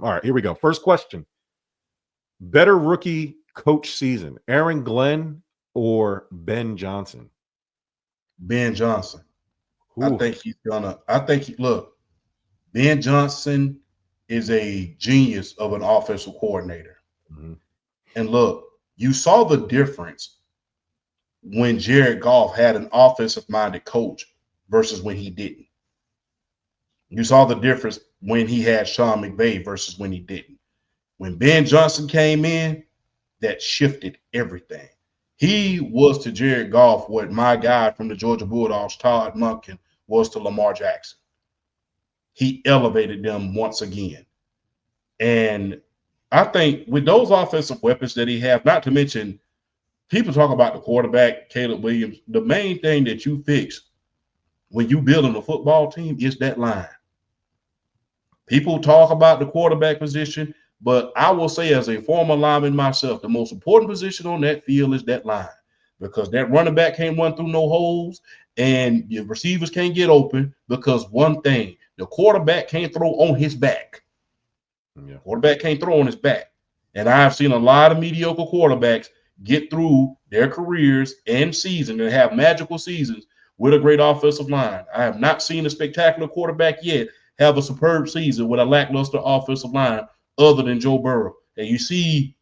All right, here we go. First question. Better rookie coach season, Aaron Glenn or Ben Johnson? Ben Johnson. I Oof. think he's gonna. Look, Ben Johnson is a genius of an offensive coordinator. Mhm. And look, you saw the difference when Jared Goff had an offensive-minded coach versus when he didn't. You saw the difference when he had Sean McVay versus when he didn't. When Ben Johnson came in, that shifted everything. He was to Jared Goff what my guy from the Georgia Bulldogs, Todd Monken, was to Lamar Jackson. He elevated them once again. And I think with those offensive weapons that he have, not to mention people talk about the quarterback, Caleb Williams, the main thing that you fix when you building a football team is that line. People talk about the quarterback position, but I will say as a former lineman myself, the most important position on that field is that line because that running back can't run through no holes and your receivers can't get open because one thing, the quarterback can't throw on his back. Yeah. Quarterback can't throw on his back. And I've seen a lot of mediocre quarterbacks get through their careers and season and have magical seasons with a great offensive line. I have not seen a spectacular quarterback yet have a superb season with a lackluster offensive line other than Joe Burrow. And you see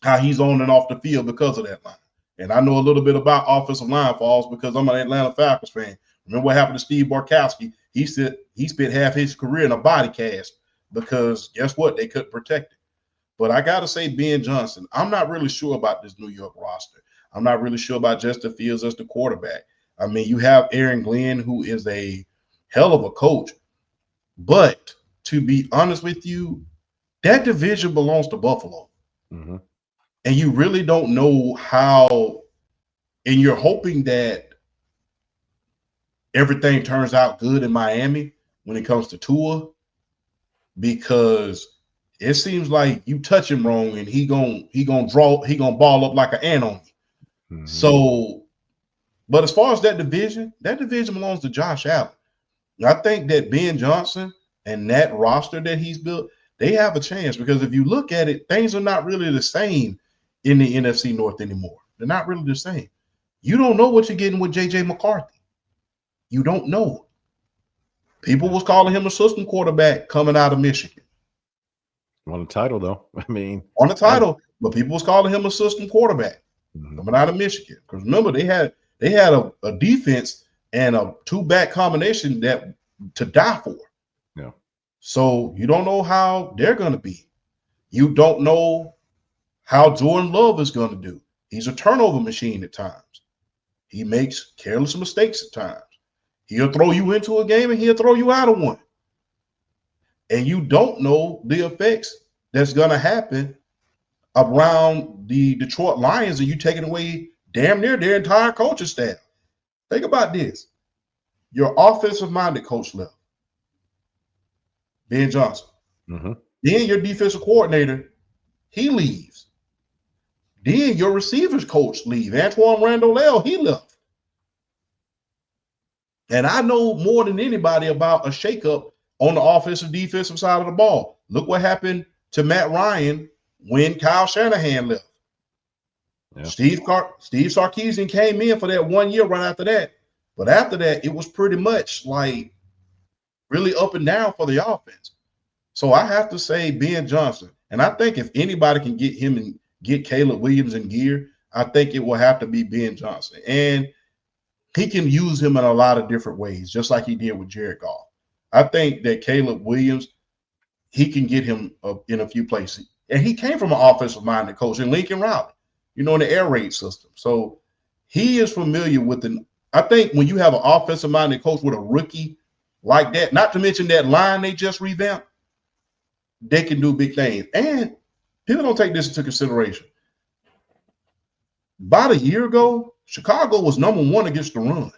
how he's on and off the field because of that line. And I know a little bit about offensive line falls because I'm an Atlanta Falcons fan. Remember what happened to Steve Bartkowski? He said he spent half his career in a body cast because guess what? They couldn't protect it. But I got to say, Ben Johnson, I'm not really sure about this New York roster. I'm not really sure about Justin Fields as the quarterback. I mean, you have Aaron Glenn, who is a hell of a coach. But to be honest with you, that division belongs to Buffalo. Mm-hmm. And you really don't know how, and you're hoping that everything turns out good in Miami when it comes to Tua, because it seems like you touch him wrong and he gonna ball up like an ant on you. Mm-hmm. So, but as far as that division belongs to Josh Allen. I think that Ben Johnson and that roster that he's built, they have a chance because if you look at it, things are not really the same in the NFC North anymore. They're not really the same. You don't know what you're getting with J.J. McCarthy. You don't know. People was calling him a system quarterback coming out of Michigan. Won a title, though. I mean, on the title, but people was calling him a system quarterback mm-hmm. coming out of Michigan. Because remember, they had a defense and a two-back combination that to die for. Yeah. So you don't know how they're going to be. You don't know how Jordan Love is going to do. He's a turnover machine at times. He makes careless mistakes at times. He'll throw you into a game and he'll throw you out of one. And you don't know the effects that's going to happen around the Detroit Lions and you taking away damn near their entire coaching staff. Think about this. Your offensive-minded coach left, Ben Johnson. Mm-hmm. Then your defensive coordinator, he leaves. Then your receivers coach leaves. Antoine Randall, he left. And I know more than anybody about a shakeup on the offensive defensive side of the ball. Look what happened to Matt Ryan when Kyle Shanahan left. Yeah. Steve Sarkisian came in for that 1 year right after that. But after that, it was pretty much like really up and down for the offense. So I have to say Ben Johnson. And I think if anybody can get him and get Caleb Williams in gear, I think it will have to be Ben Johnson. And he can use him in a lot of different ways, just like he did with Jared Goff. I think that Caleb Williams, he can get him in a few places. And he came from an offensive-minded coach in Lincoln Riley, in the air raid system. So he is familiar with I think when you have an offensive-minded coach with a rookie like that, not to mention that line they just revamped, they can do big things. And people don't take this into consideration. About a year ago, Chicago was number one against the run.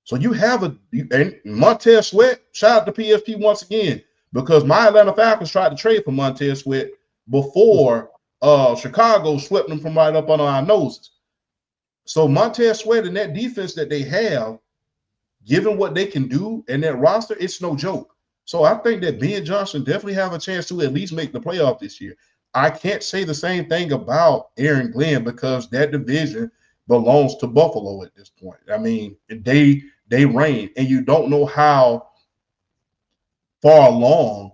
So you have and Montez Sweat, shout out to PFP once again, because my Atlanta Falcons tried to trade for Montez Sweat before Chicago swept them from right up under our noses. So Montez Sweat and that defense that they have, given what they can do and that roster, it's no joke. So I think that Ben Johnson definitely have a chance to at least make the playoff this year. I can't say the same thing about Aaron Glenn because that division belongs to Buffalo at this point. I mean, they reign, and you don't know how far along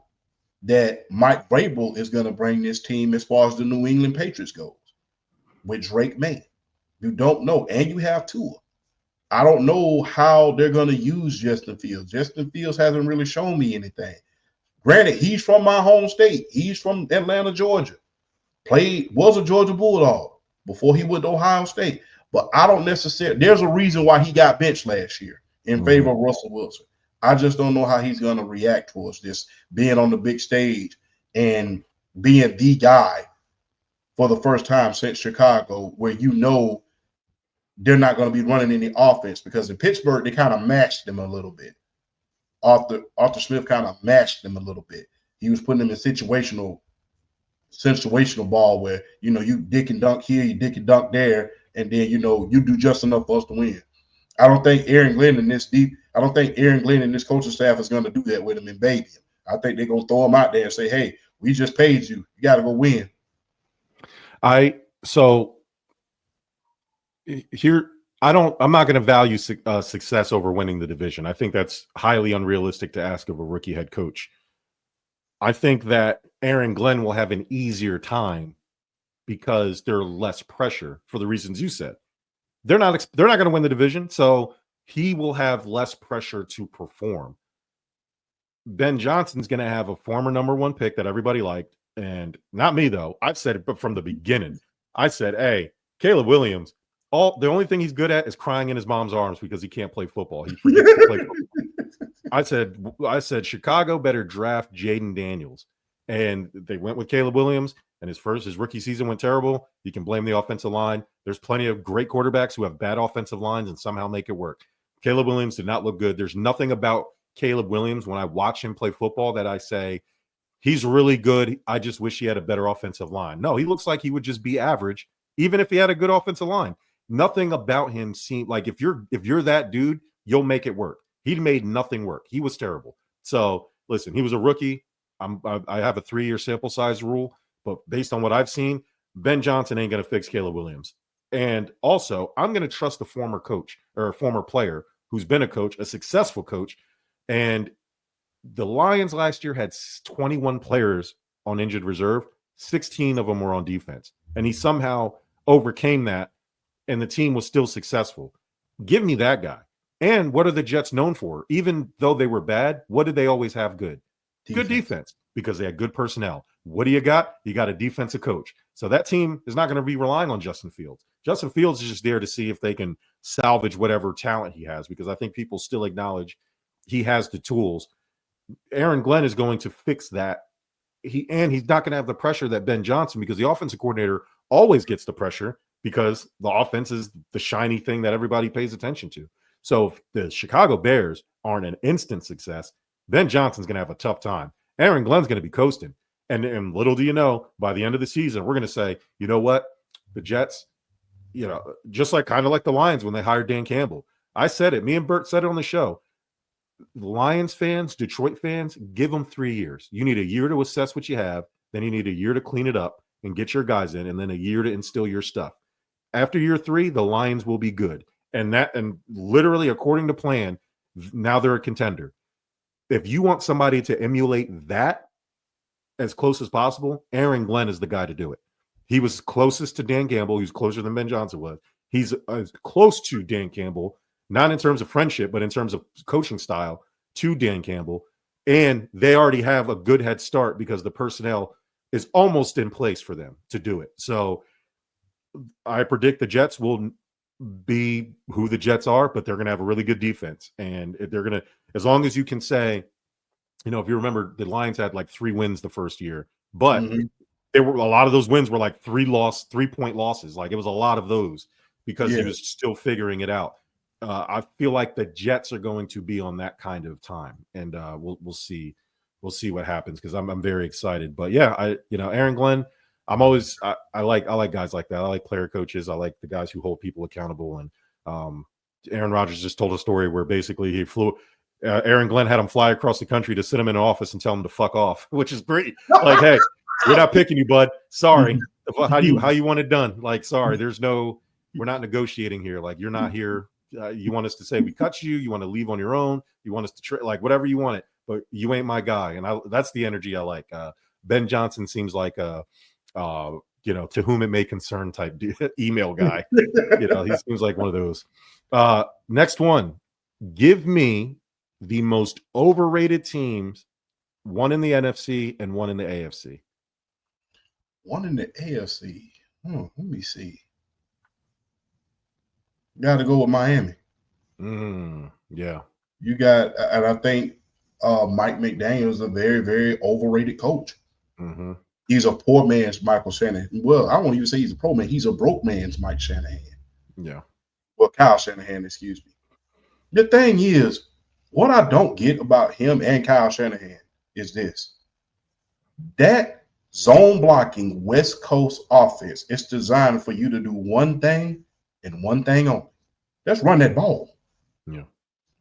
that Mike Vrabel is going to bring this team as far as the New England Patriots goes with Drake May. You don't know, and you have Tua. I don't know how they're going to use Justin Fields. Justin Fields hasn't really shown me anything. Granted, he's from my home state. He's from Atlanta, Georgia. Was a Georgia Bulldog before he went to Ohio State. But I don't necessarily – there's a reason why he got benched last year in favor of Russell Wilson. I just don't know how he's going to react towards this, being on the big stage and being the guy for the first time since Chicago, where you know they're not going to be running any offense, because in Pittsburgh, they kind of matched them a little bit. Arthur Smith kind of matched them a little bit. He was putting them in situational ball where, you know, you dick and dunk here, you dick and dunk there, and then, you know, you do just enough for us to win. I don't think Aaron Glenn and this coaching staff is going to do that with him and baby him. I think they're going to throw him out there and say, hey, we just paid you. You got to go win. I'm not going to value success over winning the division. I think that's highly unrealistic to ask of a rookie head coach. I think that Aaron Glenn will have an easier time because there's less pressure for the reasons you said. They're not going to win the division, so he will have less pressure to perform. Ben Johnson's going to have a former number one pick that everybody liked, and not me though. I've said it, but from the beginning, I said, "Hey, Caleb Williams. The only thing he's good at is crying in his mom's arms because he can't play football. He forgets to play football." I said Chicago better draft Jaden Daniels, and they went with Caleb Williams. And his rookie season went terrible. You can blame the offensive line. There's plenty of great quarterbacks who have bad offensive lines and somehow make it work. Caleb Williams did not look good. There's nothing about Caleb Williams when I watch him play football that I say he's really good. I just wish he had a better offensive line. No, he looks like he would just be average, even if he had a good offensive line. Nothing about him seemed like if you're that dude, you'll make it work. He made nothing work. He was terrible. So listen, he was a rookie. I have a 3-year sample size rule. But based on what I've seen, Ben Johnson ain't going to fix Caleb Williams. And also, I'm going to trust the former coach or a former player who's been a coach, a successful coach. And the Lions last year had 21 players on injured reserve. 16 of them were on defense. And he somehow overcame that, and the team was still successful. Give me that guy. And what are the Jets known for? Even though they were bad, what did they always have good? Good defense, because they had good personnel. What do you got? You got a defensive coach. So that team is not going to be relying on Justin Fields. Justin Fields is just there to see if they can salvage whatever talent he has, because I think people still acknowledge he has the tools. Aaron Glenn is going to fix that. He's not going to have the pressure that Ben Johnson, because the offensive coordinator always gets the pressure because the offense is the shiny thing that everybody pays attention to. So if the Chicago Bears aren't an instant success, Ben Johnson's going to have a tough time. Aaron Glenn's going to be coasting. And little do you know, by the end of the season, we're going to say, you know what? The Jets, you know, just like kind of like the Lions when they hired Dan Campbell. I said it. Me and Bert said it on the show. Lions fans, Detroit fans, give them 3 years. You need a year to assess what you have. Then you need a year to clean it up and get your guys in, and then a year to instill your stuff. After year 3, the Lions will be good. And literally, according to plan, now they're a contender. If you want somebody to emulate that as close as possible, Aaron Glenn is the guy to do it. He was closest to Dan Campbell. He's closer than Ben Johnson was. He's as close to Dan Campbell, not in terms of friendship, but in terms of coaching style, to Dan Campbell. And they already have a good head start because the personnel is almost in place for them to do it. So I predict the Jets will be who the Jets are, but they're going to have a really good defense. And they're going to, as long as you can say, you know, if you remember, the Lions had like 3 wins the first year, but there were a lot of those wins were like 3-point losses. Like it was a lot of those because he was still figuring it out. I feel like the Jets are going to be on that kind of time, and we'll see what happens, because I'm very excited. But yeah, Aaron Glenn, I like guys like that. I like player coaches. I like the guys who hold people accountable. And Aaron Rodgers just told a story where basically he flew. Aaron Glenn had him fly across the country to sit him in an office and tell him to fuck off, which is great. Like, hey, we're not picking you, bud. Sorry. How you want it done? Like, sorry, we're not negotiating here. Like, you're not here. You want us to say we cut you. You want to leave on your own. You want us to like whatever you want it, but you ain't my guy. And that's the energy I like. Ben Johnson seems like to whom it may concern type email guy. He seems like one of those. Next one, give me the most overrated teams, one in the NFC and one in the AFC. One in the AFC. Let me see. Got to go with Miami. Yeah. You got, and I think Mike McDaniel is a very, very overrated coach. Mm-hmm. He's a poor man's Michael Shanahan. Well, I won't even say he's a pro man. He's a broke man's Mike Shanahan. Yeah. Well, Kyle Shanahan, excuse me. The thing is, what I don't get about him and Kyle Shanahan is this. That zone blocking West Coast offense is designed for you to do one thing and one thing only. Let's run that ball. Yeah.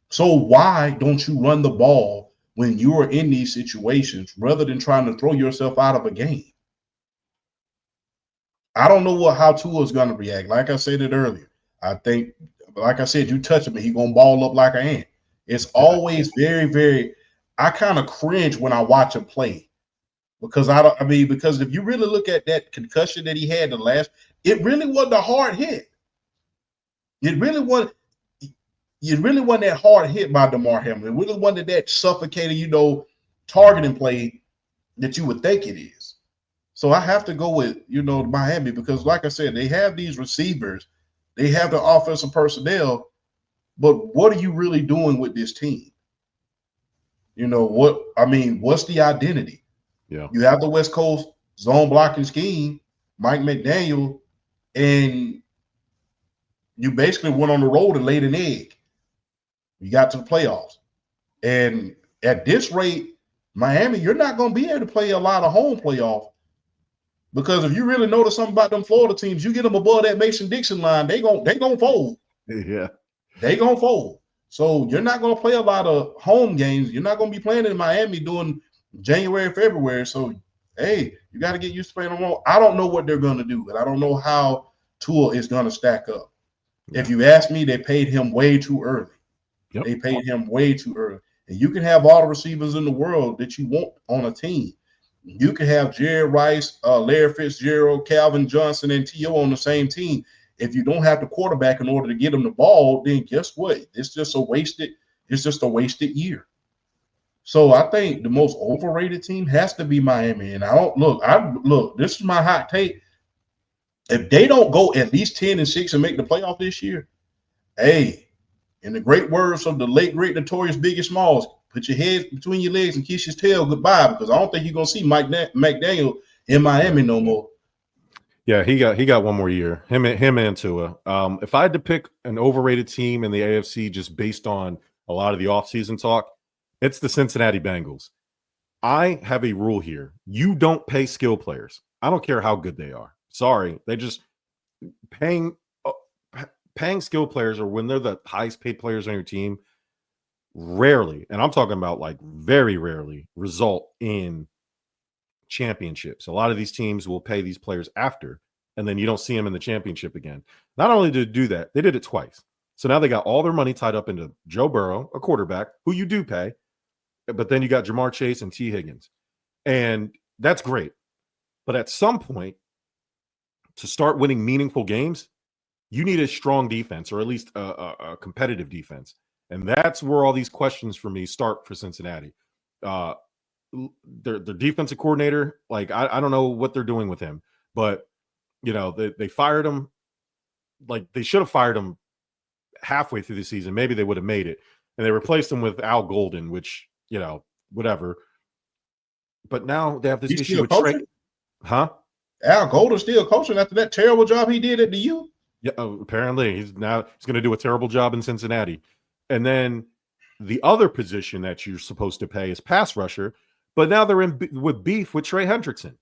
So why don't you run the ball when you are in these situations rather than trying to throw yourself out of a game? I don't know how Tua is going to react. Like I said it earlier, I think, like I said, you touch him and he's going to ball up like an ant. It's always very, very, I kind of cringe when I watch him play because because if you really look at that concussion that he had it really wasn't a hard hit. It really wasn't that hard hit by DeMar Hamlin. It really wasn't that suffocating, targeting play that you would think it is. So I have to go with, Miami because, like I said, they have these receivers. They have the offensive personnel. But what are you really doing with this team? What's the identity? Yeah. You have the West Coast zone blocking scheme, Mike McDaniel, and you basically went on the road and laid an egg. You got to the playoffs. And at this rate, Miami, you're not going to be able to play a lot of home playoff because if you really notice something about them Florida teams, you get them above that Mason-Dixon line, they gonna fold. Yeah. They going to fold. So you're not going to play a lot of home games. You're not going to be playing in Miami during January, February. So, hey, you got to get used to playing on the road. I don't know what they're going to do, but I don't know how Tua is going to stack up. Yeah. If you ask me, they paid him way too early. Yep. They paid him way too early. And you can have all the receivers in the world that you want on a team. You can have Jerry Rice, Larry Fitzgerald, Calvin Johnson, and T.O. on the same team. If you don't have the quarterback in order to get him the ball, then guess what? It's just a wasted year. So I think the most overrated team has to be Miami. And this is my hot take. If they don't go at least 10-6 and make the playoff this year, hey, in the great words of the late great notorious Biggie Smalls, put your head between your legs and kiss his tail goodbye because I don't think you're gonna see Mike McDaniel in Miami no more. Yeah, he got one more year. Him and Tua. If I had to pick an overrated team in the AFC just based on a lot of the offseason talk, it's the Cincinnati Bengals. I have a rule here. You don't pay skill players. I don't care how good they are. Sorry. They just paying skill players, or when they're the highest paid players on your team, rarely, and I'm talking about like very rarely, result in championships. A lot of these teams will pay these players after, and then you don't see them in the championship again. Not only did they do that, they did it twice. So now they got all their money tied up into Joe Burrow, a quarterback who you do pay, but then you got Jamar Chase and T. Higgins. And that's great. But at some point, to start winning meaningful games, you need a strong defense, or at least a competitive defense. And that's where all these questions for me start for Cincinnati. Their defensive coordinator, like I don't know what they're doing with him, but they fired him. Like they should have fired him halfway through the season. Maybe they would have made it, and they replaced him with Al Golden, which whatever. But now they have this issue with Trey. Huh? Al Golden still coaching after that terrible job he did at the U. Yeah, apparently he's going to do a terrible job in Cincinnati. And then the other position that you're supposed to pay is pass rusher, but now they're in with beef with Trey Hendrickson.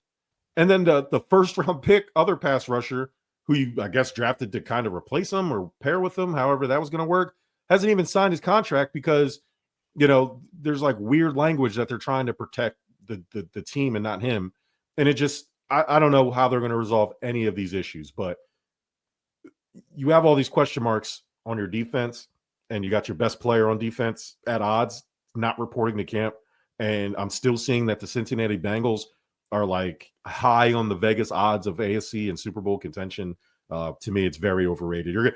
And then the first round pick, other pass rusher, who you, I guess, drafted to kind of replace him or pair with him, however that was going to work, hasn't even signed his contract because there's like weird language that they're trying to protect the team and not him. And it just, I don't know how they're going to resolve any of these issues, but you have all these question marks on your defense, and you got your best player on defense at odds, not reporting to camp. And I'm still seeing that the Cincinnati Bengals are like high on the Vegas odds of AFC and Super Bowl contention. To me, it's very overrated.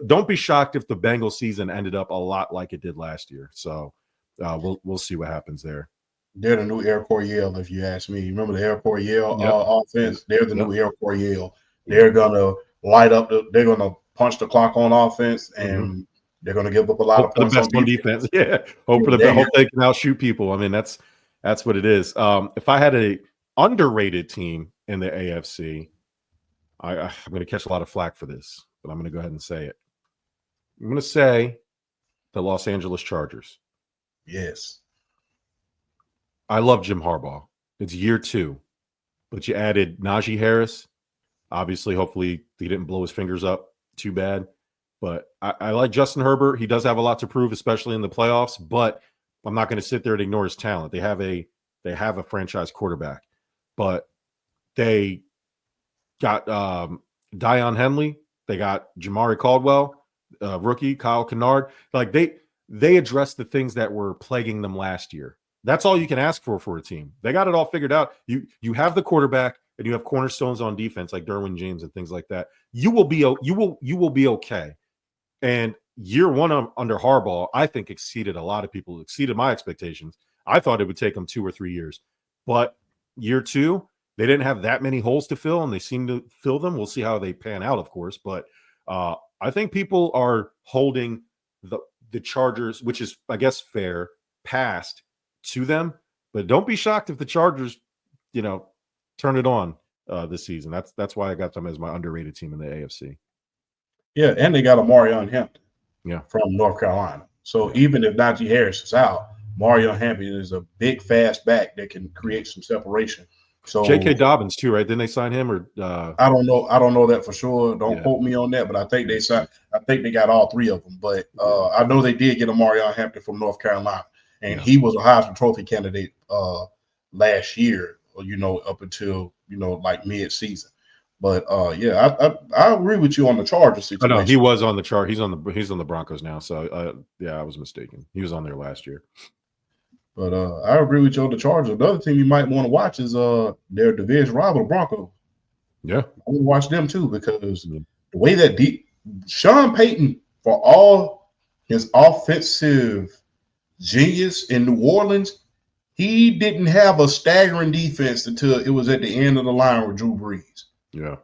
Don't be shocked if the Bengals season ended up a lot like it did last year. So we'll see what happens there. They're the new Air Coryell, if you ask me. Remember the Air Coryell offense? They're the new Air Coryell. They're gonna light up. They're gonna punch the clock on offense, and they're gonna give up a lot of points on defense. Yeah, hope they can outshoot people. I mean, that's what it is. If I had a underrated team in the AFC, I'm going to catch a lot of flack for this, but I'm going to go ahead and say it. I'm going to say the Los Angeles Chargers. Yes. I love Jim Harbaugh. It's year 2, but you added Najee Harris. Obviously, hopefully he didn't blow his fingers up too bad, but I like Justin Herbert. He does have a lot to prove, especially in the playoffs, but I'm not going to sit there and ignore his talent. They have a franchise quarterback, but they got Dion Henley. They got Jamari Caldwell, rookie Kyle Kennard. Like they addressed the things that were plaguing them last year. That's all you can ask for a team. They got it all figured out. You have the quarterback and you have cornerstones on defense like Derwin James and things like that. You will be okay. And year 1 under Harbaugh, I think exceeded a lot of people, exceeded my expectations. I thought it would take them 2 or 3 years, but year 2, they didn't have that many holes to fill, and they seem to fill them. We'll see how they pan out, of course, but I think people are holding the Chargers, which is, I guess, fair, past to them. But don't be shocked if the Chargers, turn it on this season. That's why I got them as my underrated team in the AFC. Yeah, and they got a Marion Hampton from North Carolina. So even if Najee Harris is out, Marion Hampton is a big, fast back that can create some separation. So J.K. Dobbins too, right? Didn't they sign him? Or I don't know. I don't know that for sure. Don't quote me on that, but I think they signed. I think they got all 3 of them. But I know they did get a Marion Hampton from North Carolina, and he was a Heisman Trophy candidate last year. Up until like mid-season. But I agree with you on the Chargers situation. No, he was on the chart. He's on the Broncos now. So I was mistaken. He was on there last year. But I agree with you on the Chargers. Another team you might want to watch is their division rival, the Broncos. Yeah, I want to watch them too because the way that Sean Payton, for all his offensive genius in New Orleans, he didn't have a staggering defense until it was at the end of the line with Drew Brees. Yeah,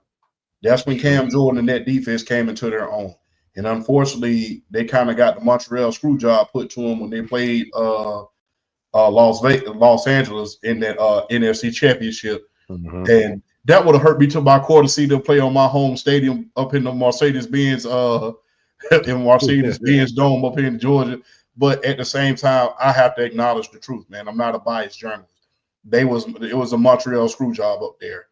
that's when Cam Jordan and that defense came into their own. And unfortunately, they kind of got the Montreal screw job put to them when they played Los Angeles in that NFC Championship, and that would have hurt me to my core to see them play on my home stadium up in the Mercedes-Benz Mercedes-Benz Dome up here in Georgia. But at the same time, I have to acknowledge the truth, man. I'm not a biased journalist. It was a Montreal screw job up there.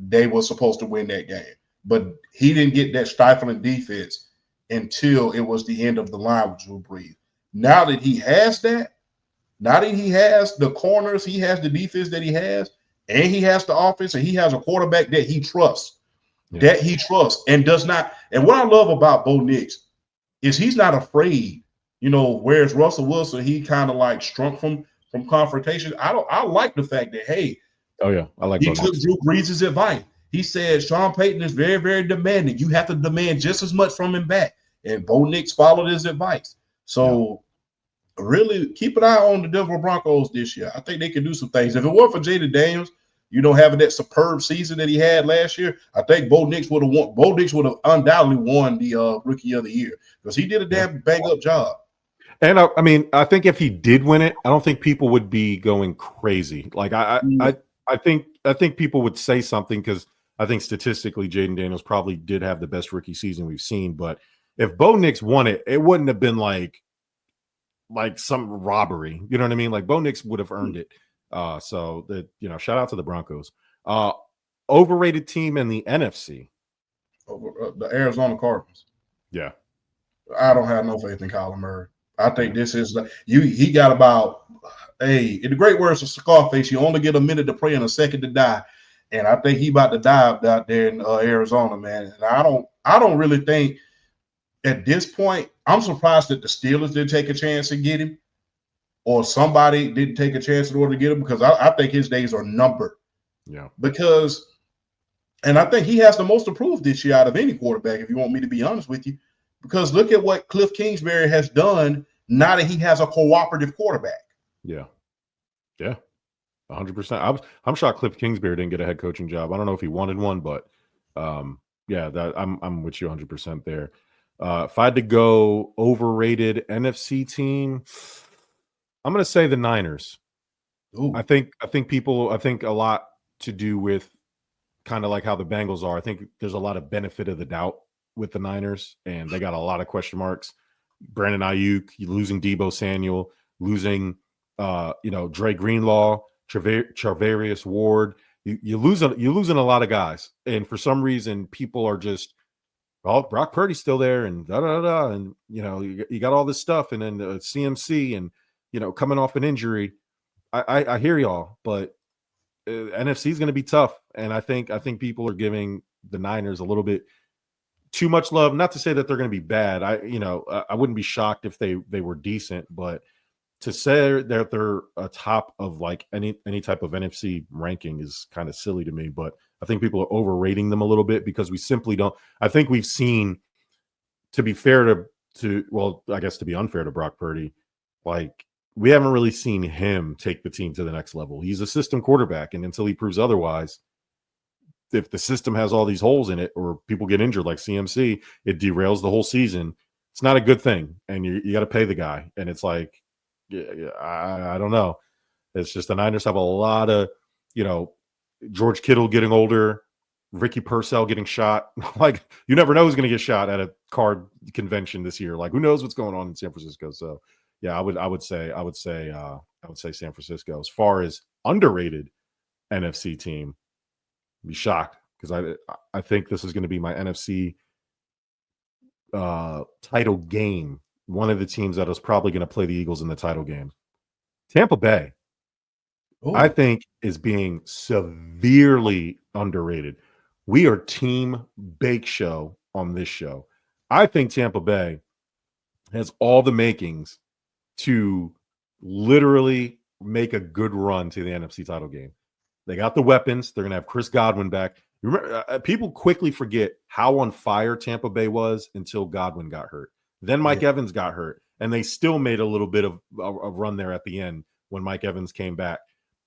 They were supposed to win that game, but he didn't get that stifling defense until it was the end of the line with Drew Brees. Now that he has that. Now that he has the corners, he has the defense that he has, and he has the offense, and he has a quarterback that he trusts, and does not. And what I love about Bo Nix is he's not afraid. Whereas Russell Wilson, he kind of like shrunk from confrontation. I like the fact that, hey, I like he took Drew Brees' advice. He said Sean Payton is very, very demanding. You have to demand just as much from him back. And Bo Nix followed his advice. So really keep an eye on the Denver Broncos this year. I think they can do some things. If it weren't for Jaden Daniels, having that superb season that he had last year, I think Bo Nix would have won. Bo Nix would have undoubtedly won the Rookie of the Year because he did a damn bang-up job. And I think if he did win it, I don't think people would be going crazy. Like I think people would say something because I think statistically Jaden Daniels probably did have the best rookie season we've seen. But if Bo Nix won it, it wouldn't have been like some robbery. You know what I mean? Like Bo Nix would have earned it. So that shout out to the Broncos. Overrated team in the NFC. The Arizona Cardinals. Yeah. I don't have no faith in Kyler Murray. I think this is like he got about, hey, in the great words of Scarface, you only get a minute to pray and a second to die. And I think he about to die out there in Arizona, man. And I don't really think at this point, I'm surprised that the Steelers didn't take a chance to get him, or somebody didn't take a chance in order to get him, because I think his days are numbered. Yeah. And I think he has the most to prove this year out of any quarterback, if you want me to be honest with you. Because look at what Cliff Kingsbury has done now that he has a cooperative quarterback. Yeah. Yeah. 100%. I'm shocked Cliff Kingsbury didn't get a head coaching job. I don't know if he wanted one, but yeah, I'm with you 100% there. If I had to go overrated NFC team, I'm going to say the Niners. Ooh. I think a lot to do with kind of like how the Bengals are. I think there's a lot of benefit of the doubt with the Niners, and they got a lot of question marks. Brandon Ayuk, losing Deebo Samuel, losing Dre Greenlaw, Charvarius Ward. You're losing a lot of guys, and for some reason, people are just, well, Brock Purdy's still there, and and you got all this stuff, and then CMC, and coming off an injury. I hear y'all, but NFC is going to be tough, and I think people are giving the Niners a little bit too much love. Not to say that they're going to be bad. I wouldn't be shocked if they were decent, but to say that they're a top of like any type of NFC ranking is kind of silly to me. But I think people are overrating them a little bit because we simply don't. I think we've seen, to be fair to well, I guess to be unfair to Brock Purdy, like we haven't really seen him take the team to the next level. He's a system quarterback, and until he proves otherwise, if the system has all these holes in it or people get injured like CMC, it derails the whole season. It's not a good thing, and you got to pay the guy. And it's like, I don't know. It's just the Niners have a lot of, George Kittle getting older, Ricky Purcell getting shot. Like, you never know who's going to get shot at a card convention this year. Like, who knows what's going on in San Francisco? So, yeah, I would say San Francisco. As far as underrated NFC team, I'd be shocked because I think this is going to be my NFC title game. One of the teams that is probably going to play the Eagles in the title game. Tampa Bay, ooh, I think, is being severely underrated. We are Team Bake Show on this show. I think Tampa Bay has all the makings to literally make a good run to the NFC title game. They got the weapons. They're going to have Chris Godwin back. Remember, people quickly forget how on fire Tampa Bay was until Godwin got hurt. Then Mike Evans got hurt, and they still made a little bit of a run there at the end when Mike Evans came back.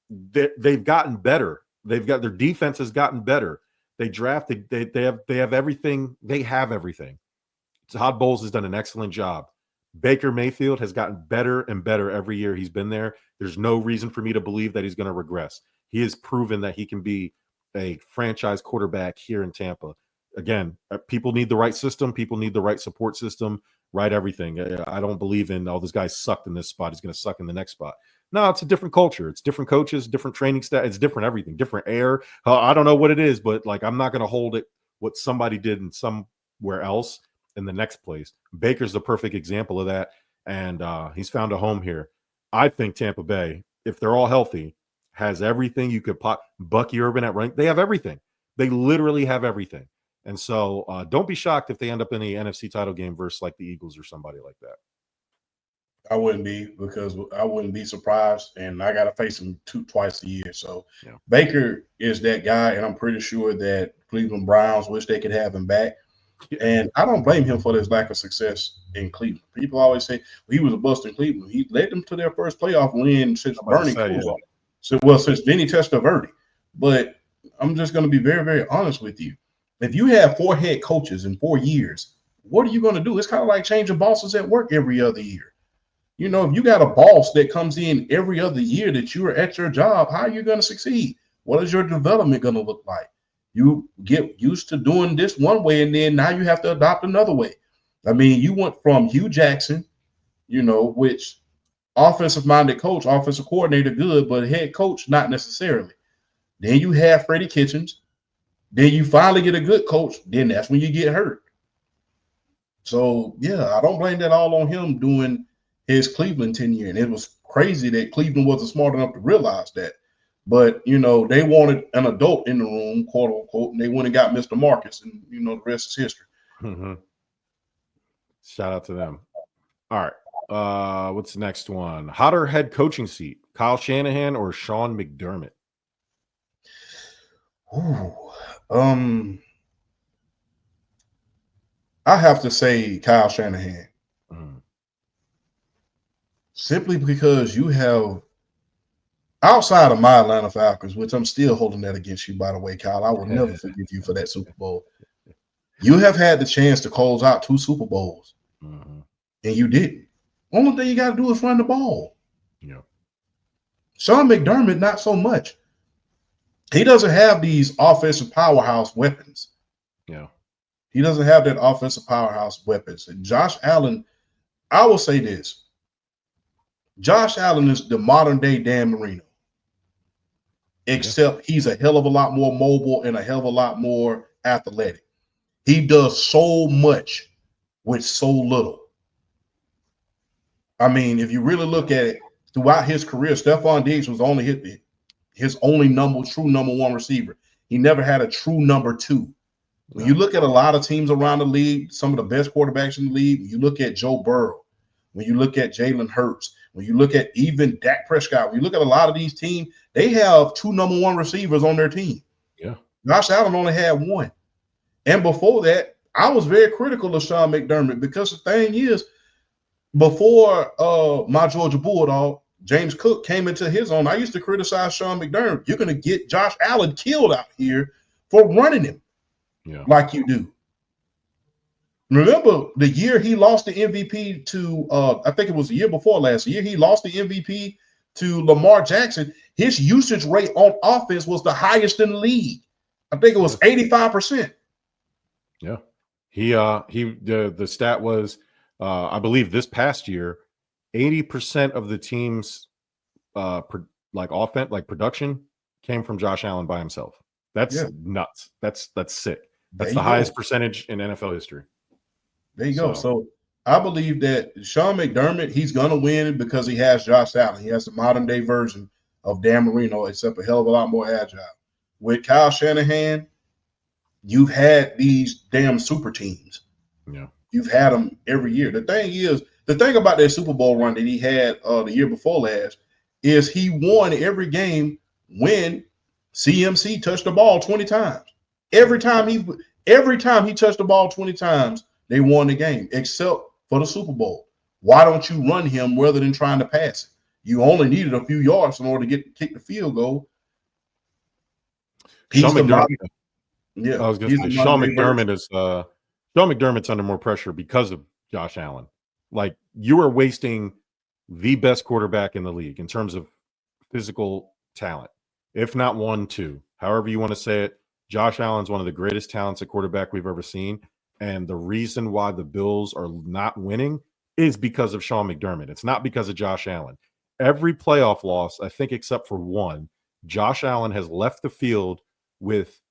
They've gotten better. Their defense has gotten better. They drafted. They have everything. They have everything. Todd Bowles has done an excellent job. Baker Mayfield has gotten better and better every year he's been there. There's no reason for me to believe that he's going to regress. He has proven that he can be a franchise quarterback here in Tampa. Again, people need the right system. People need the right support system, right everything. I don't believe in, this guy sucked in this spot, he's going to suck in the next spot. No, it's a different culture. It's different coaches, different training staff. It's different everything, different air. I don't know what it is, but like I'm not going to hold it what somebody did in somewhere else in the next place. Baker's the perfect example of that, and he's found a home here. I think Tampa Bay, if they're all healthy, has everything you could pop. Bucky Urban at rank, they have everything. They literally have everything. And so don't be shocked if they end up in the NFC title game versus like the Eagles or somebody like that. I wouldn't be, because I wouldn't be surprised, and I got to face him twice a year. So yeah. Baker is that guy, and I'm pretty sure that Cleveland Browns wish they could have him back. Yeah. And I don't blame him for his lack of success in Cleveland. People always say he was a bust in Cleveland. He led them to their first playoff win since Bernie Kosar. Since Vinny Testaverde. But I'm just going to be very, very honest with you. If you have 4 head coaches in 4 years, what are you going to do? It's kind of like changing bosses at work every other year. If you got a boss that comes in every other year that you are at your job, how are you going to succeed? What is your development going to look like? You get used to doing this one way, and then now you have to adopt another way. I mean, you went from Hugh Jackson, which offensive-minded coach, offensive coordinator, good, but head coach, not necessarily. Then you have Freddie Kitchens. Then you finally get a good coach. Then that's when you get hurt. So, yeah, I don't blame that all on him doing his Cleveland tenure. And it was crazy that Cleveland wasn't smart enough to realize that. But, you know, they wanted an adult in the room, quote unquote, and they went and got Mr. Marcus, and, you know, the rest is history. Mm-hmm. Shout out to them. All right. What's the next one? Hotter head coaching seat, Kyle Shanahan or Sean McDermott? Ooh, I have to say Kyle Shanahan. Simply because you have, outside of my Atlanta Falcons, which I'm still holding that against you, by the way, Kyle. I will never forgive you for that Super Bowl. You have had the chance to close out 2 Super Bowls, and you didn't. Only thing you got to do is run the ball. Yeah. Sean McDermott, not so much. He doesn't have these offensive powerhouse weapons. Yeah. He doesn't have that offensive powerhouse weapons. And Josh Allen, I will say this. Josh Allen is the modern day Dan Marino, except he's a hell of a lot more mobile and a hell of a lot more athletic. He does so much with so little. I mean, if you really look at it, throughout his career, Stephon Diggs was only his only true number 1 receiver. He never had a true number 2. When you look at a lot of teams around the league, some of the best quarterbacks in the league, when you look at Joe Burrow, when you look at Jalen Hurts, when you look at even Dak Prescott, when you look at a lot of these teams, they have 2 number 1 receivers on their team. Yeah. Josh Allen only had 1. And before that, I was very critical of Sean McDermott because the thing is, before my Georgia Bulldog, James Cook, came into his own, I used to criticize Sean McDermott. You're going to get Josh Allen killed out here for running him like you do. Remember the year he lost the MVP to, I think it was the year before last year, he lost the MVP to Lamar Jackson. His usage rate on offense was the highest in the league. I think it was 85%. Yeah. The stat was, I believe this past year, 80% of the team's production came from Josh Allen by himself. That's nuts. That's sick. That's the highest percentage in NFL history. There you go. So I believe that Sean McDermott, he's going to win because he has Josh Allen. He has the modern day version of Dan Marino, except a hell of a lot more agile. With Kyle Shanahan, you've had these damn super teams. Yeah. You've had them every year. The thing about that Super Bowl run that he had the year before last is he won every game when CMC touched the ball 20 times. Every time he touched the ball 20 times, they won the game, except for the Super Bowl. Why don't you run him rather than trying to pass it? You only needed a few yards in order to kick the field goal. Sean McDermott. I was going to say Sean McDermott's under more pressure because of Josh Allen. Like, you are wasting the best quarterback in the league in terms of physical talent, if not 1, 2, however you want to say it. Josh Allen's one of the greatest talents at quarterback we've ever seen. And the reason why the Bills are not winning is because of Sean McDermott. It's not because of Josh Allen. Every playoff loss, I think except for 1, Josh Allen has left the field with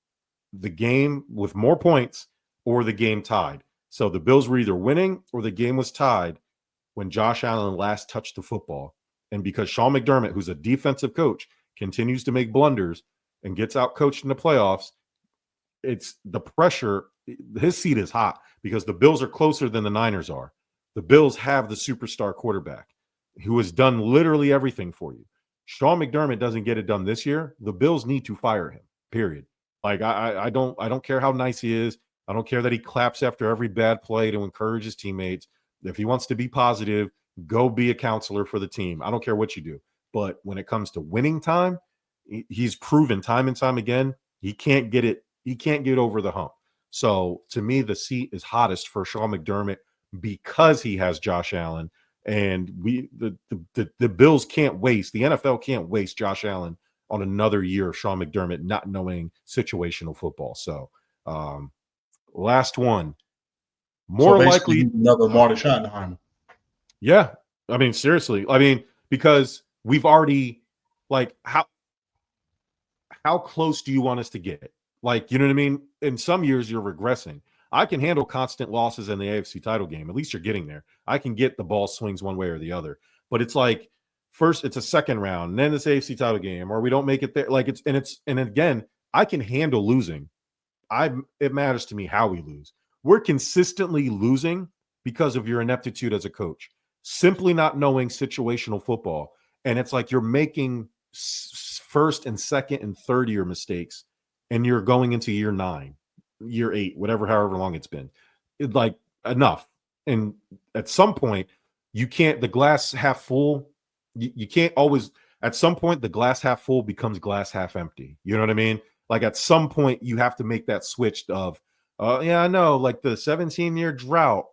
the game with more points or the game tied. So the Bills were either winning or the game was tied when Josh Allen last touched the football. And because Sean McDermott, who's a defensive coach, continues to make blunders and gets out coached in the playoffs, it's the pressure. His seat is hot because the Bills are closer than the Niners are. The Bills have the superstar quarterback who has done literally everything for you. Sean McDermott doesn't get it done this year. The Bills need to fire him, period. Like, I don't care how nice he is. I don't care that he claps after every bad play to encourage his teammates. If he wants to be positive, go be a counselor for the team. I don't care what you do. But when it comes to winning time, he's proven time and time again, he can't get it. He can't get over the hump. So to me, the seat is hottest for Sean McDermott because he has Josh Allen. And the Bills can't waste, the NFL can't waste Josh Allen on another year of Sean McDermott not knowing situational football. So last one. More likely another Marty Schottenheimer. Yeah. I mean, seriously. I mean, because we've already, like, how close do you want us to get? Like, you know what I mean? In some years, you're regressing. I can handle constant losses in the AFC title game. At least you're getting there. I can get the ball swings one way or the other. But it's like first it's a second round, and then this AFC title game, or we don't make it there. Like and again, I can handle losing. It matters to me how we lose. We're consistently losing because of your ineptitude as a coach, simply not knowing situational football. And it's like you're making first and second and third year mistakes, and you're going into year 9, year 8, however long it's been. Like enough. And at some point, you can't, the glass half full, you can't always, at some point, the glass half full becomes glass half empty. You know what I mean? Like at some point, you have to make that switch of, yeah, I know, like the 17-year drought.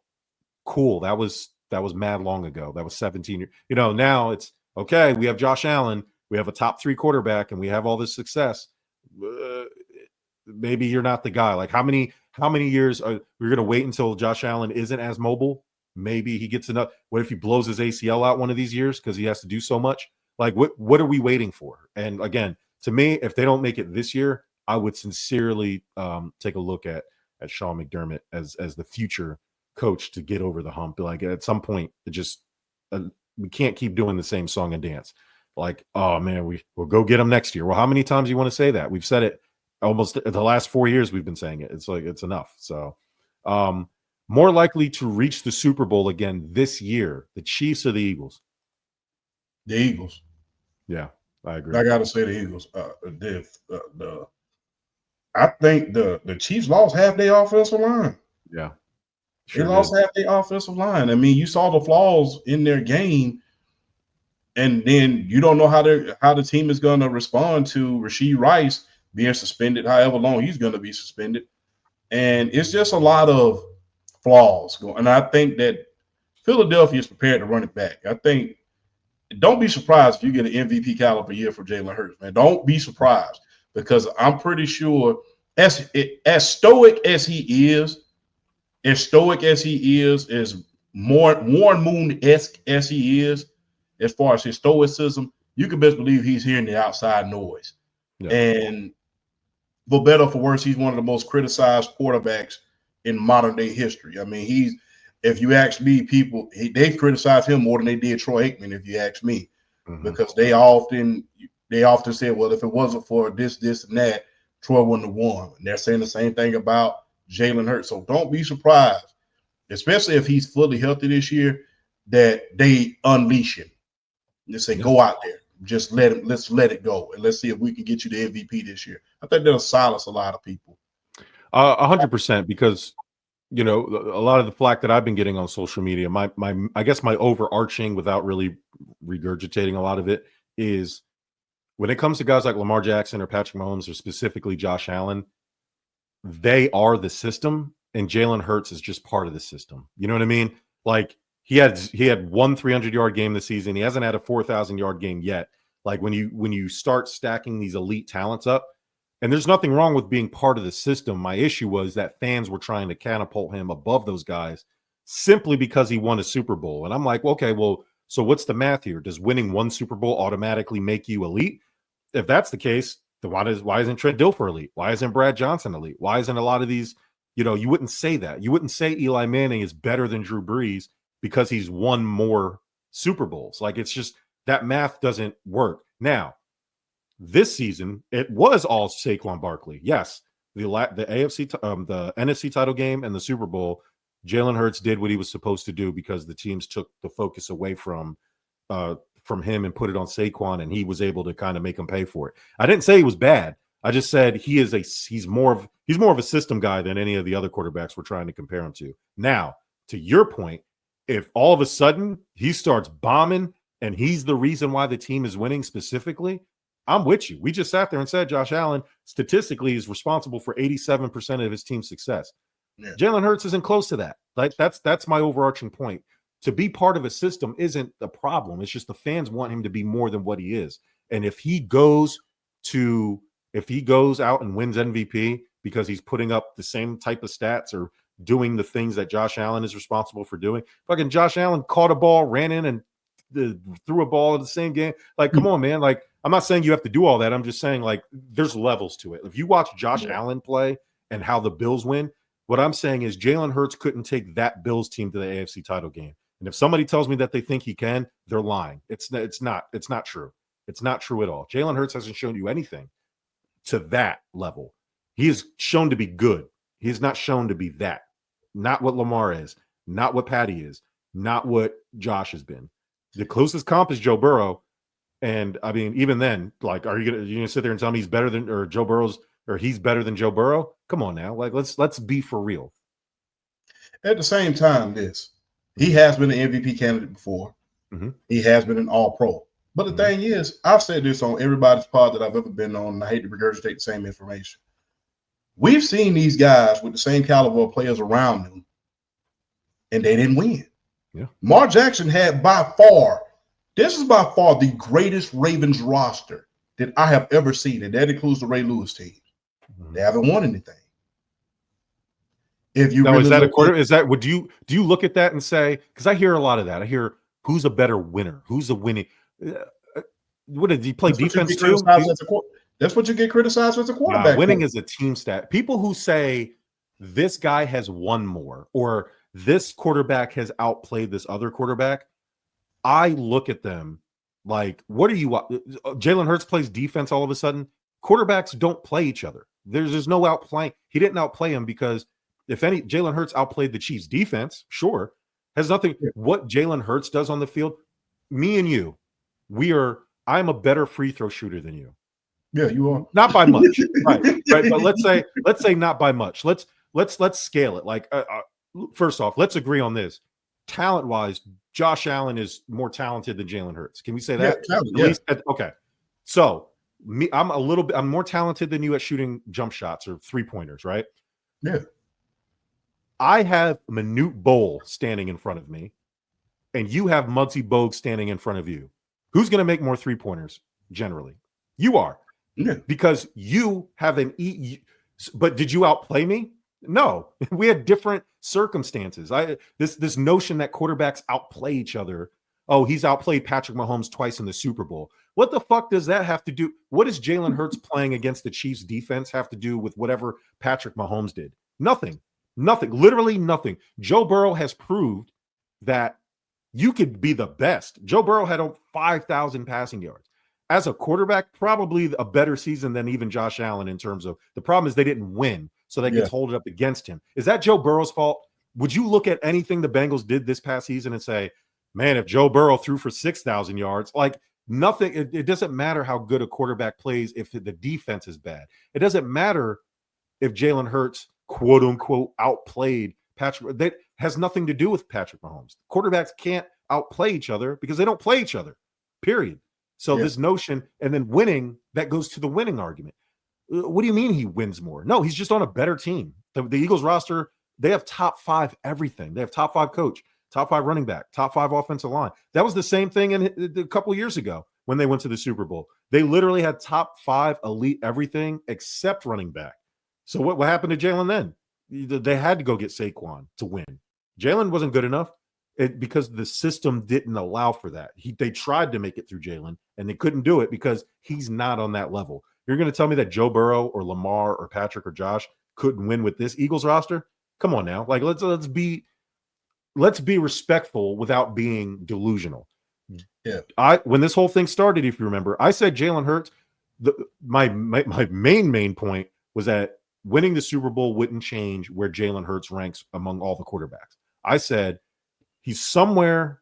Cool. That was mad long ago. That was 17 years. You know, now it's okay. We have Josh Allen. We have a top 3 quarterback, and we have all this success. Maybe you're not the guy. Like how many years are we're going to wait until Josh Allen isn't as mobile? Maybe he gets enough. What if he blows his ACL out one of these years because he has to do so much? Like what are we waiting for? And again, to me, if they don't make it this year, I would sincerely take a look at Sean McDermott as the future coach to get over the hump. Like at some point, it just we can't keep doing the same song and dance. Like, oh man, we'll go get him next year. Well, how many times do you want to say that? We've said it almost the last 4 years. We've been saying it. It's like it's enough. So, more likely to reach the Super Bowl again this year, the Chiefs or the Eagles? The Eagles. Yeah, I agree. I got to say the Eagles. I think the Chiefs lost half their offensive line. Yeah. They lost half their offensive line. I mean, you saw the flaws in their game, and then you don't know how the team is going to respond to Rashee Rice being suspended, however long he's going to be suspended. And it's just a lot of flaws going. And I think that Philadelphia is prepared to run it back. I think don't be surprised if you get an MVP caliber year for Jalen Hurts, man. Don't be surprised because I'm pretty sure as stoic as he is, as more Warren Moon-esque as he is, as far as his stoicism, you can best believe he's hearing the outside noise. Yeah. And for better or for worse, he's one of the most criticized quarterbacks in modern day history. I mean, if you ask me, they've criticized him more than they did Troy Aikman, if you ask me, because they often say, well, if it wasn't for this, and that, Troy wouldn't have won. And they're saying the same thing about Jalen Hurts. So don't be surprised, especially if he's fully healthy this year, that they unleash him. They say, go out there. Just let's let it go. And let's see if we can get you the MVP this year. I think that'll silence a lot of people. 100%, because, you know, a lot of the flack that I've been getting on social media, I guess my overarching, without really regurgitating a lot of it, is when it comes to guys like Lamar Jackson or Patrick Mahomes or specifically Josh Allen, they are the system, and Jalen Hurts is just part of the system. You know what I mean? Like he had one 300-yard game this season. He hasn't had a 4,000-yard game yet. Like when you start stacking these elite talents up, and there's nothing wrong with being part of the system. My issue was that fans were trying to catapult him above those guys simply because he won a Super Bowl. And I'm like, okay, well, so what's the math here? Does winning one Super Bowl automatically make you elite? If that's the case, then why isn't Trent Dilfer elite? Why isn't Brad Johnson elite? Why isn't a lot of these, you know, you wouldn't say that. You wouldn't say Eli Manning is better than Drew Brees because he's won more Super Bowls. Like, it's just that math doesn't work. Now, this season, it was all Saquon Barkley. Yes, the AFC, the NFC title game and the Super Bowl, Jalen Hurts did what he was supposed to do because the teams took the focus away from him and put it on Saquon, and he was able to kind of make him pay for it. I didn't say he was bad. I just said he's more of a system guy than any of the other quarterbacks we're trying to compare him to. Now, to your point, if all of a sudden he starts bombing and he's the reason why the team is winning specifically, I'm with you. We just sat there and said Josh Allen statistically is responsible for 87% of his team's success. Yeah. Jalen Hurts isn't close to that. Like that's my overarching point. To be part of a system isn't the problem. It's just the fans want him to be more than what he is. And if he goes out and wins MVP because he's putting up the same type of stats or doing the things that Josh Allen is responsible for doing, fucking Josh Allen caught a ball, ran in and threw a ball in the same game. Like, come on, man. Like, I'm not saying you have to do all that. I'm just saying, like, there's levels to it. If you watch Josh Allen play and how the Bills win, What I'm saying is Jalen Hurts couldn't take that Bills team to the AFC title game. And if somebody tells me that they think he can, they're lying. It's not true. It's not true at all. Jalen Hurts hasn't shown you anything to that level. He is shown to be good. He is not shown to be that. Not what Lamar is, not what Patty is, not what Josh has been. The closest comp is Joe Burrow. And I mean, even then, like, are you gonna sit there and tell me he's better than, or Joe Burrow's, or he's better than Joe Burrow? Come on now. Like, let's be for real. At the same time, he has been an MVP candidate before. Mm-hmm. He has been an all-pro. But the thing is, I've said this on everybody's pod that I've ever been on, and I hate to regurgitate the same information. We've seen these guys with the same caliber of players around them, and they didn't win. Yeah. Lamar Jackson had this is by far the greatest Ravens roster that I have ever seen, and that includes the Ray Lewis team. Mm-hmm. They haven't won anything. If you now, is that a quarter? Is that do you look at that and say? Because I hear a lot of that. I hear who's a better winner, who's a winning. What did he play defense too? That's what you get criticized as a quarterback. Nah, winning is a team stat. People who say this guy has won more or this quarterback has outplayed this other quarterback, I look at them like, what are you? Jalen Hurts plays defense all of a sudden. Quarterbacks don't play each other. There's no outplaying. He didn't outplay him because if any, Jalen Hurts outplayed the Chiefs defense, sure. Has nothing. What Jalen Hurts does on the field, me and you, I'm a better free throw shooter than you. Yeah, you are. Not by much. right. But let's say not by much. Let's scale it. Like first off, let's agree on this. Talent-wise, Josh Allen is more talented than Jalen Hurts. Can we say that? Okay. So I'm more talented than you at shooting jump shots or 3-pointers, right? Yeah. I have Manute Bol standing in front of me, and you have Muggsy Bogues standing in front of you. Who's going to make more 3-pointers generally? You are. Yeah. Because you have but did you outplay me? No. We had different circumstances. This notion that quarterbacks outplay each other. Oh, he's outplayed Patrick Mahomes twice in the Super Bowl. What the fuck does that have to do? What does Jalen Hurts playing against the Chiefs defense have to do with whatever Patrick Mahomes did? Nothing. Literally nothing. Joe Burrow has proved that you could be the best. Joe Burrow had 5,000 passing yards. As a quarterback, probably a better season than even Josh Allen in terms of the problem is they didn't win, so that gets hold it up against him. Is that Joe Burrow's fault? Would you look at anything the Bengals did this past season and say, man, if Joe Burrow threw for 6,000 yards, like nothing, it doesn't matter how good a quarterback plays if the defense is bad. It doesn't matter if Jalen Hurts, quote unquote, outplayed Patrick. That has nothing to do with Patrick Mahomes. Quarterbacks can't outplay each other because they don't play each other, period. So this notion, and then winning, that goes to the winning argument. What do you mean he wins more? No, he's just on a better team. The Eagles roster, they have top 5 everything. They have top 5 coach, top 5 running back, top 5 offensive line. That was the same thing a couple of years ago when they went to the Super Bowl. They literally had top 5 elite everything except running back. So what happened to Jalen then? They had to go get Saquon to win. Jalen wasn't good enough. Because the system didn't allow for that. They tried to make it through Jalen, and they couldn't do it because he's not on that level. You're going to tell me that Joe Burrow or Lamar or Patrick or Josh couldn't win with this Eagles roster? Come on now. Like let's be respectful without being delusional. Yeah. When this whole thing started, if you remember, I said Jalen Hurts. My main point was that winning the Super Bowl wouldn't change where Jalen Hurts ranks among all the quarterbacks. I said he's somewhere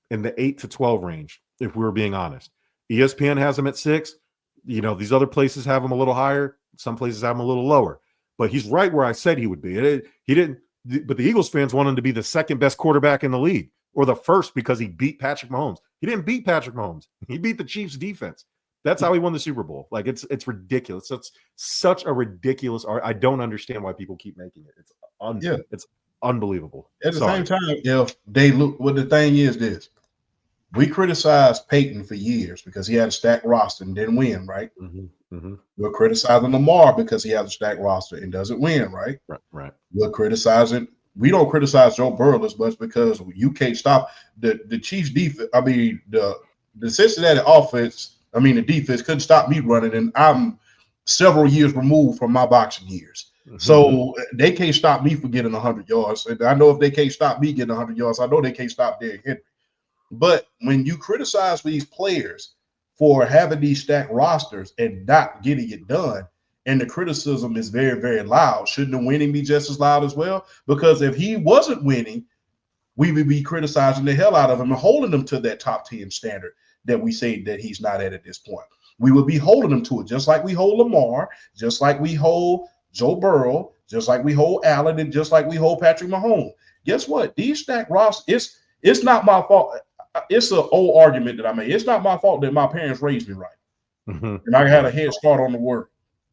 in the 8 to 12 range, if we were being honest. ESPN has him at 6. These other places have him a little higher. Some places have him a little lower. But he's right where I said he would be. He didn't. But the Eagles fans want him to be the second best quarterback in the league or the first because he beat Patrick Mahomes. He didn't beat Patrick Mahomes. He beat the Chiefs defense. That's how he won the Super Bowl. Like it's ridiculous. It's such a ridiculous. I don't understand why people keep making it. It's unbelievable. At the same time, if they look, well, the thing is this: we criticized Peyton for years because he had a stacked roster and didn't win, right? Mm-hmm. Mm-hmm. We're criticizing Lamar because he has a stacked roster and doesn't win, right? Right. We're criticizing. We don't criticize Joe Burrow as much because you can't stop the Chiefs defense. I mean, the Cincinnati offense. I mean, the defense couldn't stop me running, and I'm several years removed from my boxing years. So they can't stop me from getting 100 yards. And I know if they can't stop me getting 100 yards, I know they can't stop Derrick Henry. But when you criticize these players for having these stacked rosters and not getting it done, and the criticism is very, very loud, shouldn't the winning be just as loud as well? Because if he wasn't winning, we would be criticizing the hell out of him and holding him to that top 10 standard that we say that he's not at this point. We would be holding him to it, just like we hold Lamar, just like we hold Joe Burrow, just like we hold Allen, and just like we hold Patrick Mahomes. Guess what? These stacked rosters, it's not my fault. It's an old argument that I made. It's not my fault that my parents raised me right. And I had a head start on the word.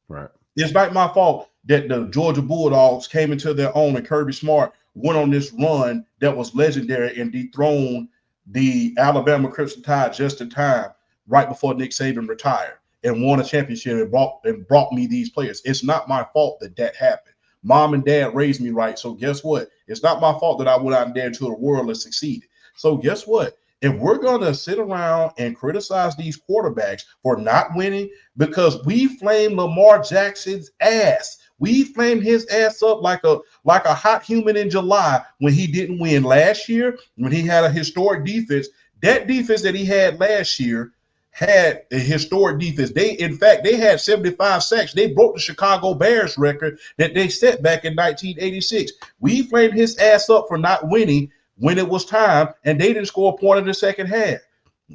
Right. It's not my fault that the Georgia Bulldogs came into their own and Kirby Smart went on this run that was legendary and dethroned the Alabama Crimson Tide just in time, right before Nick Saban retired, and won a championship and brought me these players. It's not my fault that happened. Mom and dad raised me right. So guess what? It's not my fault that I went out there into the world and succeeded. So guess what? If we're going to sit around and criticize these quarterbacks for not winning because we flame Lamar Jackson's ass, we flamed his ass up like a hot human in July when he didn't win last year, when he had a historic defense. That defense that he had last year had a historic defense. They had 75 sacks. They broke the Chicago Bears record that they set back in 1986. We flamed his ass up for not winning when it was time, and they didn't score a point in the second half.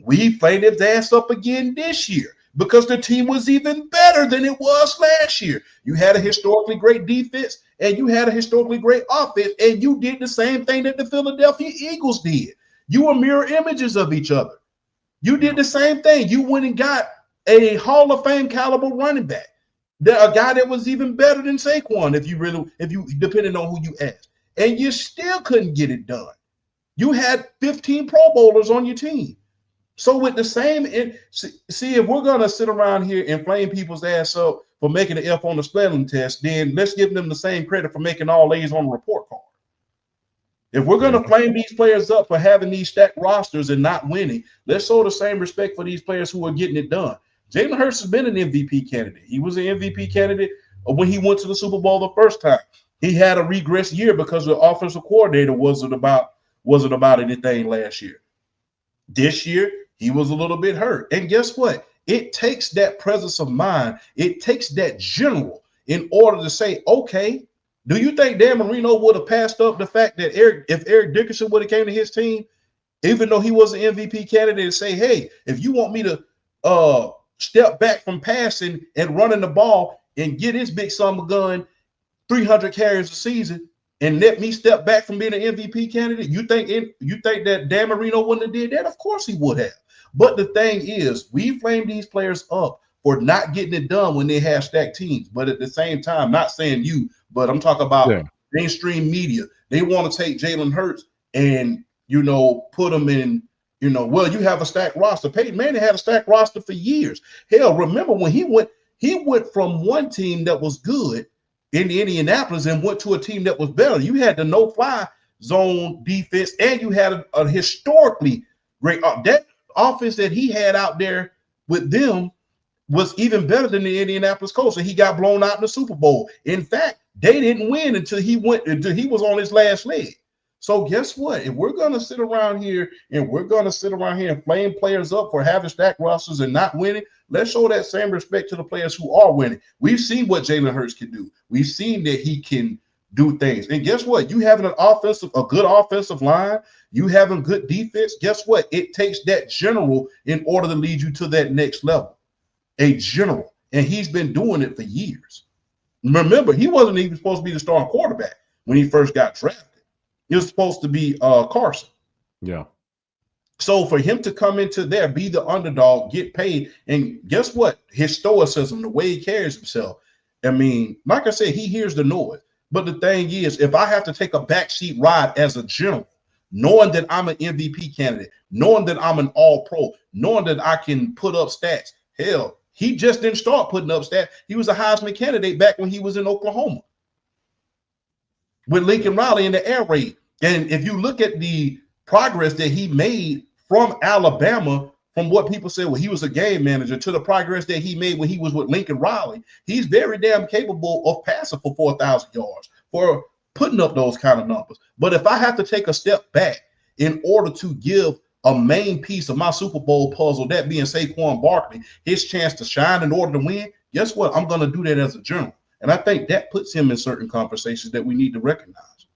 We flamed his ass up again this year because the team was even better than it was last year. You had a historically great defense, and you had a historically great offense, and you did the same thing that the Philadelphia Eagles did. You were mirror images of each other. You did the same thing. You went and got a Hall of Fame caliber running back, a guy that was even better than Saquon, if you depending on who you ask, and you still couldn't get it done. You had 15 Pro Bowlers on your team. So with the same, see, if we're going to sit around here and flame people's ass up for making an F on the spelling test, then let's give them the same credit for making all A's on the report card. If we're going to flame these players up for having these stacked rosters and not winning, let's show the same respect for these players who are getting it done. Jalen Hurts has been an MVP candidate. He was an MVP candidate when he went to the Super Bowl the first time. He had a regress year because the offensive coordinator wasn't about anything last year. This year, he was a little bit hurt. And guess what? It takes that presence of mind. It takes that general in order to say, okay, do you think Dan Marino would have passed up the fact that if Eric Dickerson would have came to his team, even though he was an MVP candidate, and say, hey, if you want me to step back from passing and running the ball and get his big son of a gun 300 carries a season, and let me step back from being an MVP candidate, you think that Dan Marino wouldn't have did that? Of course he would have. But the thing is, we flame these players up for not getting it done when they have stacked teams. But at the same time, not saying you, but I'm talking about mainstream media. They want to take Jalen Hurts and, put him in, well, you have a stacked roster. Peyton Manning had a stacked roster for years. Hell, remember when he went from one team that was good in Indianapolis and went to a team that was better. You had the no-fly zone defense, and you had a historically great that offense that he had out there with them was even better than the Indianapolis Colts, and he got blown out in the Super Bowl. In fact, they didn't win until he was on his last leg. So guess what? If we're going to sit around here and flame players up for having stacked rosters and not winning, let's show that same respect to the players who are winning. We've seen what Jalen Hurts can do. We've seen that he can do things. And guess what? You having a good offensive line, you having good defense, guess what? It takes that general in order to lead you to that next level. A general. And he's been doing it for years. Remember, he wasn't even supposed to be the starting quarterback when he first got drafted. He was supposed to be Carson. Yeah. So for him to come into there, be the underdog, get paid, and guess what? His stoicism, the way he carries himself. I mean, like I said, he hears the noise. But the thing is, if I have to take a backseat ride as a general, knowing that I'm an MVP candidate, knowing that I'm an all-pro, knowing that I can put up stats, hell, he just didn't start putting up stats. He was a Heisman candidate back when he was in Oklahoma with Lincoln Riley in the air raid. And if you look at the progress that he made from Alabama from what people said, well, he was a game manager, to the progress that he made when he was with Lincoln Riley, he's very damn capable of passing for 4,000 yards, for putting up those kind of numbers. But if I have to take a step back in order to give a main piece of my Super Bowl puzzle, that being Saquon Barkley, his chance to shine in order to win, guess what? I'm going to do that as a general. And I think that puts him in certain conversations that we need to recognize.